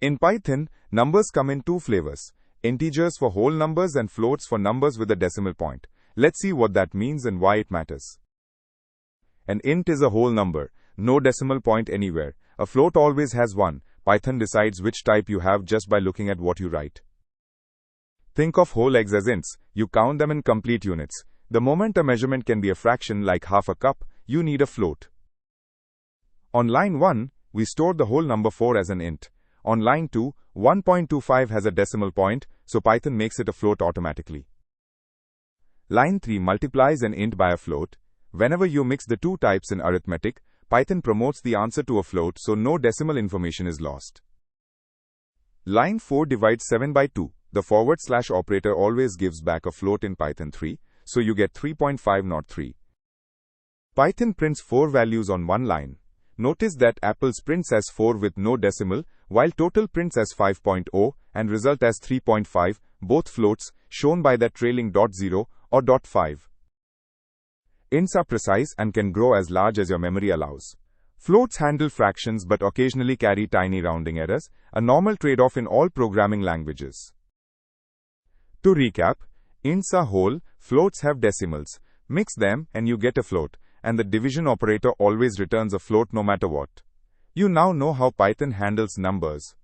In Python, numbers come in two flavors: integers for whole numbers and floats for numbers with a decimal point. Let's see what that means and why it matters. An int is a whole number, no decimal point anywhere. A float always has one. Python decides which type you have just by looking at what you write. Think of whole eggs as ints. You count them in complete units. The moment a measurement can be a fraction like half a cup, you need a float. On line 1, we store the whole number 4 as an int. On line 2, 1.25 has a decimal point, so Python makes it a float automatically. Line 3 multiplies an int by a float. Whenever you mix the two types in arithmetic, Python promotes the answer to a float so no decimal information is lost. Line 4 divides 7 by 2. The forward slash operator always gives back a float in Python 3, so you get 3.5 not 3. Python prints 4 values on one line. Notice that apples prints as 4 with no decimal, while total prints as 5.0 and result as 3.5, both floats, shown by that trailing .0 or .5. Ints are precise and can grow as large as your memory allows. Floats handle fractions but occasionally carry tiny rounding errors, a normal trade-off in all programming languages. To recap, ints are whole, floats have decimals. Mix them and you get a float, and the division operator always returns a float no matter what. You now know how Python handles numbers.